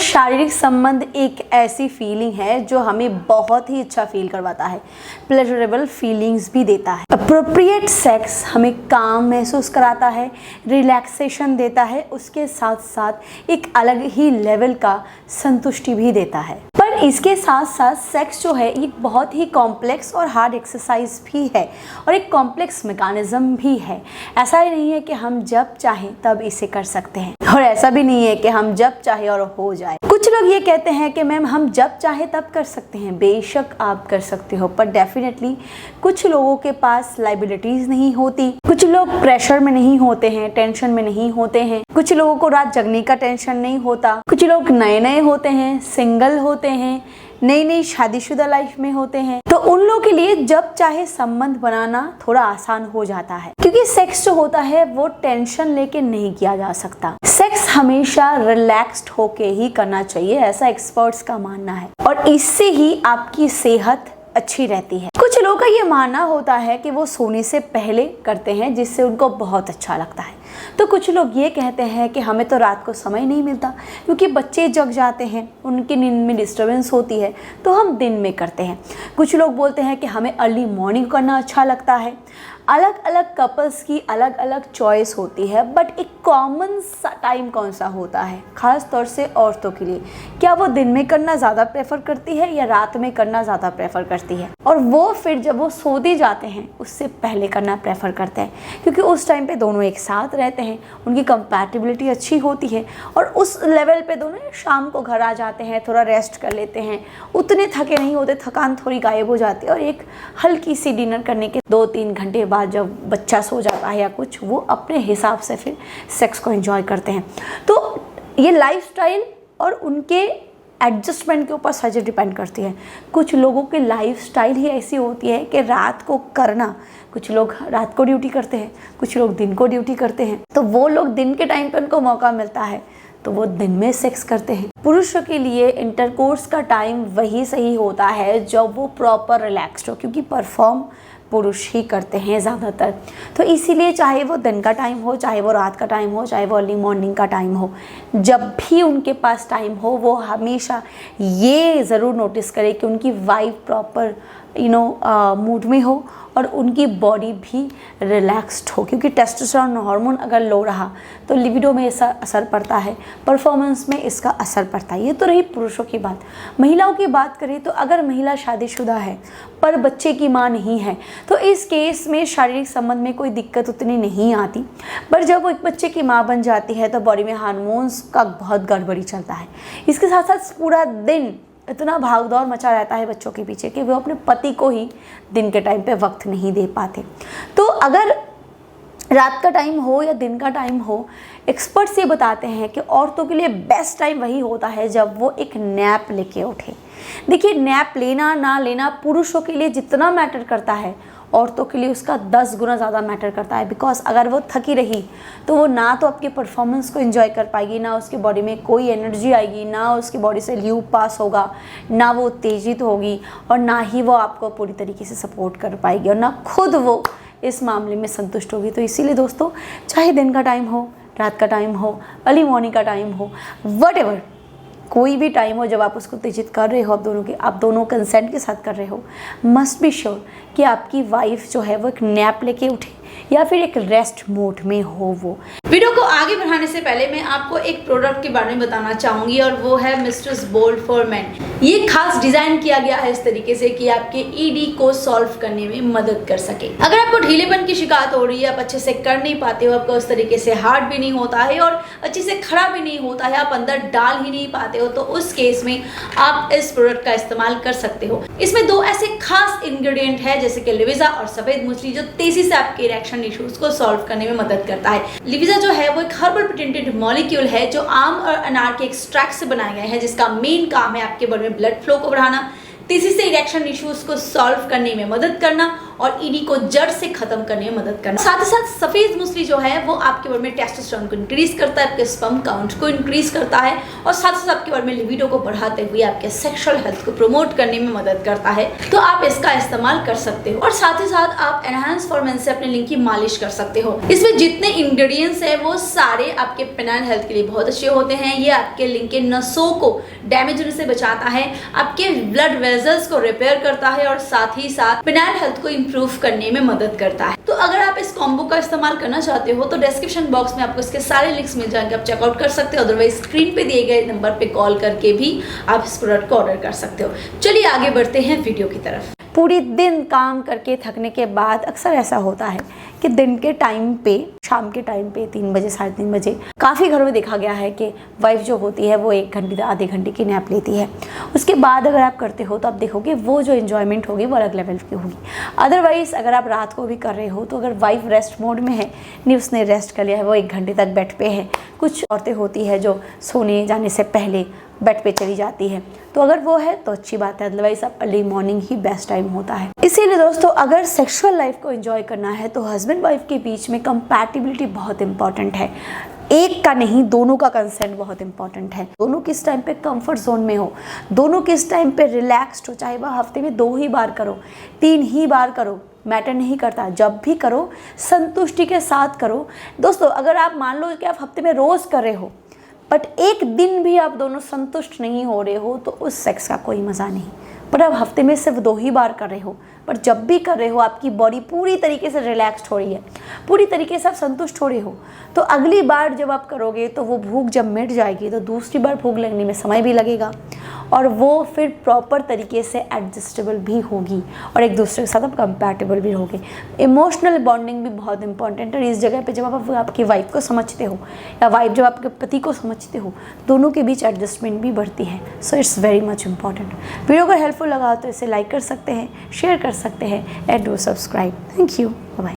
शारीरिक संबंध एक ऐसी फीलिंग है जो हमें बहुत ही अच्छा फील करवाता है, प्लेजरेबल फीलिंग्स भी देता है। अप्रोप्रिएट सेक्स हमें काम महसूस कराता है, रिलैक्सेशन देता है, उसके साथ साथ एक अलग ही लेवल का संतुष्टि भी देता है। पर इसके साथ साथ सेक्स जो है एक बहुत ही कॉम्प्लेक्स और हार्ड एक्सरसाइज भी है और एक कॉम्प्लेक्स मैकेनिज्म भी है। ऐसा ही नहीं है कि हम जब चाहें तब इसे कर सकते हैं और ऐसा भी नहीं है कि हम जब चाहे और हो जाए। कुछ लोग ये कहते हैं कि मैम हम जब चाहे तब कर सकते हैं। बेशक आप कर सकते हो, पर डेफिनेटली कुछ लोगों के पास लाइबिलिटीज नहीं होती, कुछ लोग प्रेशर में नहीं होते हैं, टेंशन में नहीं होते हैं, कुछ लोगों को रात जगने का टेंशन नहीं होता, कुछ लोग नए नए होते हैं, सिंगल होते हैं, नई नई शादीशुदा लाइफ में होते हैं। तो उन लोगों के लिए जब चाहे संबंध बनाना थोड़ा आसान हो जाता है, क्योंकि सेक्स जो होता है वो टेंशन लेके नहीं किया जा सकता। सेक्स हमेशा रिलैक्स्ड होके ही करना चाहिए, ऐसा एक्सपर्ट्स का मानना है, और इससे ही आपकी सेहत अच्छी रहती है। कुछ लोगों का ये मानना होता है कि वो सोने से पहले करते हैं जिससे उनको बहुत अच्छा लगता है। तो कुछ लोग ये कहते हैं कि हमें तो रात को समय नहीं मिलता क्योंकि बच्चे जग जाते हैं, उनकी नींद में डिस्टर्बेंस होती है, तो हम दिन में करते हैं। कुछ लोग बोलते हैं कि हमें अर्ली मॉर्निंग करना अच्छा लगता है। अलग अलग कपल्स की अलग अलग चॉइस होती है, बट एक कॉमन टाइम कौन सा होता है ख़ास तौर से औरतों के लिए? क्या वो दिन में करना ज़्यादा प्रेफर करती है या रात में करना ज़्यादा प्रेफर करती है? और वो फिर जब वो सोते जाते हैं उससे पहले करना प्रेफर करते हैं, क्योंकि उस टाइम पे दोनों एक साथ रहते हैं, उनकी कंपैटिबिलिटी अच्छी होती है और उस लेवल पे दोनों शाम को घर आ जाते हैं, थोड़ा रेस्ट कर लेते हैं, उतने थके नहीं होते, थकान थोड़ी गायब हो जाती है, और एक हल्की सी डिनर करने के 2-3 घंटे बाद जब बच्चा सो जाता है या कुछ, वो अपने हिसाब से फिर सेक्स को एंजॉय करते हैं। तो ये लाइफस्टाइल और उनके एडजस्टमेंट के ऊपर सच डिपेंड करती है। कुछ लोगों की लाइफस्टाइल ही ऐसी होती है कि रात को करना, कुछ लोग रात को ड्यूटी करते हैं, कुछ लोग दिन को ड्यूटी करते हैं, तो वो लोग दिन के टाइम पे उनको मौका मिलता है तो वो दिन में सेक्स करते हैं। पुरुषों के लिए इंटरकोर्स का टाइम वही सही होता है जब वो प्रॉपर रिलैक्स्ड हो, क्योंकि परफॉर्म पुरुष ही करते हैं ज़्यादातर। तो इसीलिए चाहे वो दिन का टाइम हो, चाहे वो रात का टाइम हो, चाहे वो अर्ली मॉर्निंग का टाइम हो, जब भी उनके पास टाइम हो वो हमेशा ये ज़रूर नोटिस करें कि उनकी वाइफ प्रॉपर मूड में हो और उनकी बॉडी भी रिलैक्स्ड हो, क्योंकि टेस्टोस्टेरोन हार्मोन अगर लो रहा तो लिबिडो में इसका असर पड़ता है, परफॉर्मेंस में इसका असर पड़ता है। ये तो रही पुरुषों की बात। महिलाओं की बात करें तो अगर महिला शादीशुदा है पर बच्चे की माँ नहीं है तो इस केस में शारीरिक संबंध में कोई दिक्कत उतनी नहीं आती, पर जब वो एक बच्चे की माँ बन जाती है तो बॉडी में हार्मोन्स का बहुत गड़बड़ी चलता है। इसके साथ साथ पूरा दिन इतना भागदौड़ मचा रहता है बच्चों के पीछे कि वो अपने पति को ही दिन के टाइम पे वक्त नहीं दे पाते। तो अगर रात का टाइम हो या दिन का टाइम हो, एक्सपर्ट्स ये बताते हैं कि औरतों के लिए बेस्ट टाइम वही होता है जब वो एक नैप लेके उठे। देखिए, नैप लेना ना लेना पुरुषों के लिए जितना मैटर करता है, औरतों के लिए उसका 10 गुना ज़्यादा मैटर करता है। बिकॉज अगर वो थकी रही तो वो ना तो आपके परफॉर्मेंस को एंजॉय कर पाएगी, ना उसकी बॉडी में कोई एनर्जी आएगी, ना उसकी बॉडी से ल्यूब पास होगा, ना वो उत्तेजित होगी, और ना ही वो आपको पूरी तरीके से सपोर्ट कर पाएगी, और ना खुद वो इस मामले में संतुष्ट होगी। तो इसीलिए दोस्तों, चाहे दिन का टाइम हो, रात का टाइम हो, अर्ली मॉर्निंग का टाइम हो, व्हाटएवर कोई भी टाइम हो, जब आप उसको उत्तेजित कर रहे हो, आप दोनों कंसेंट के साथ कर रहे हो, मस्ट बी श्योर कि आपकी वाइफ जो है वो एक नैप लेके उठे या फिर एक रेस्ट मोड में हो। वो वीडियो को आगे बढ़ाने से पहले मैं आपको एक प्रोडक्ट के बारे में बताना चाहूंगी, और वो है मिस्ट्रेस बोल्ड फॉर मेन। ये खास डिजाइन किया गया है इस तरीके से कि आपके ईडी को सॉल्व करने में मदद कर सके। अगर आपको ढीलेपन की शिकायत हो रही है, आप अच्छे से कर नहीं पाते हो, आपको उस तरीके से हार्ड भी नहीं होता है और अच्छे से खड़ा भी नहीं होता है, आप अंदर डाल ही नहीं पाते हो, तो उस केस में आप इस प्रोडक्ट का इस्तेमाल कर सकते हो। इसमें 2 ऐसे खास इंग्रेडिएंट है जैसे कि लिविजा और सफेद मूसली, जो तेजी से आपके इरेक्शन इश्यूज को सॉल्व करने में मदद करता है। लिविजा जो है वो एक हर्बल पेटेंटेड मॉलिक्यूल है जो आम और अनार के एक्सट्रैक्ट से बनाया गया है, जिसका मेन काम है आपके बॉडी में ब्लड फ्लो को बढ़ाना, तेजी से इरेक्शन इश्यूज को सॉल्व करने में मदद करना और ईडी को जड़ से खत्म करने में मदद करना। साथ ही साथ सफेद मूसली जो है वो आपके बॉडी में टेस्टोस्टेरोन को इंक्रीज करता है, आपके स्पर्म काउंट को इंक्रीज करता है और साथ ही साथ आपके बॉडी में लिबिडो को बढ़ाते हुए आपके सेक्सुअल हेल्थ को प्रमोट करने में मदद करता है। तो आप इसका इस्तेमाल कर सकते हो और साथ ही साथ आप एनहांस फॉर मेन से अपने लिंग की मालिश कर सकते हो। इसमें जितने इंग्रेडिएंट्स है वो सारे आपके पेनाइल हेल्थ के लिए बहुत अच्छे होते हैं। ये आपके लिंग के नसों को डैमेज होने से बचाता है, आपके ब्लड वेजल्स को रिपेयर करता है और साथ ही साथ पेनाइल हेल्थ को इंप्रूव करने में मदद करता है। तो अगर आप इस कॉम्बो का इस्तेमाल करना चाहते हो तो डिस्क्रिप्शन बॉक्स में आपको इसके सारे लिंक्स मिल जाएंगे, आप चेकआउट कर सकते हो। अदरवाइज स्क्रीन पे दिए गए नंबर पे कॉल करके भी आप इस प्रोडक्ट को ऑर्डर कर सकते हो। चलिए आगे बढ़ते हैं वीडियो की तरफ। पूरी दिन काम करके थकने के बाद अक्सर ऐसा होता है कि दिन के टाइम पे, शाम के टाइम पे 3 बजे 3:30 बजे काफ़ी घरों में देखा गया है कि वाइफ जो होती है वो 1 घंटे आधे घंटे की नैप लेती है। उसके बाद अगर आप करते हो तो आप देखोगे वो जो एंजॉयमेंट होगी वो अलग लेवल की होगी। अदरवाइज अगर आप रात को भी कर रहे हो तो अगर वाइफ रेस्ट मोड में है, नहीं उसने रेस्ट कर लिया है, वो 1 घंटे तक बेड पे है। कुछ औरतें होती है जो सोने जाने से पहले बेड पे चली जाती है, तो अगर वो है तो अच्छी बात है, अदरवाइज आप अर्ली मॉर्निंग ही बेस्ट टाइम होता है। इसीलिए दोस्तों अगर सेक्सुअल लाइफ को एंजॉय करना है तो हस्बैंड वाइफ के बीच में कंपैटिबिलिटी बहुत इंपॉर्टेंट है। एक का नहीं, दोनों का कंसेंट बहुत इंपॉर्टेंट है। दोनों किस टाइम पे कंफर्ट जोन में हो, दोनों किस टाइम पे रिलैक्स्ड हो, चाहे वह हफ्ते में 2 ही बार करो, 3 ही बार करो, मैटर नहीं करता। जब भी करो संतुष्टि के साथ करो। दोस्तों अगर आप मान लो कि आप हफ्ते में रोज़ कर रहे हो बट एक दिन भी आप दोनों संतुष्ट नहीं हो रहे हो तो उस सेक्स का कोई मज़ा नहीं। पर आप हफ्ते में सिर्फ 2 ही बार कर रहे हो, पर जब भी कर रहे हो आपकी बॉडी पूरी तरीके से रिलैक्स्ड हो रही है, पूरी तरीके से आप संतुष्ट हो रहे हो, तो अगली बार जब आप करोगे तो वो भूख जब मिट जाएगी तो दूसरी बार भूख लगने में समय भी लगेगा और वो फिर प्रॉपर तरीके से एडजस्टेबल भी होगी और एक दूसरे के साथ आप कंपैटिबल भी रहोगे। इमोशनल बॉन्डिंग भी बहुत इंपॉर्टेंट है। इस जगह पे जब आप आपकी वाइफ को समझते हो या वाइफ जब आपके पति को समझते हो, दोनों के बीच एडजस्टमेंट भी बढ़ती है। So it's very much important. Video अगर हेल्पफुल लगा तो इसे लाइक कर सकते हैं, शेयर कर सकते हैं and do subscribe. Thank you, bye.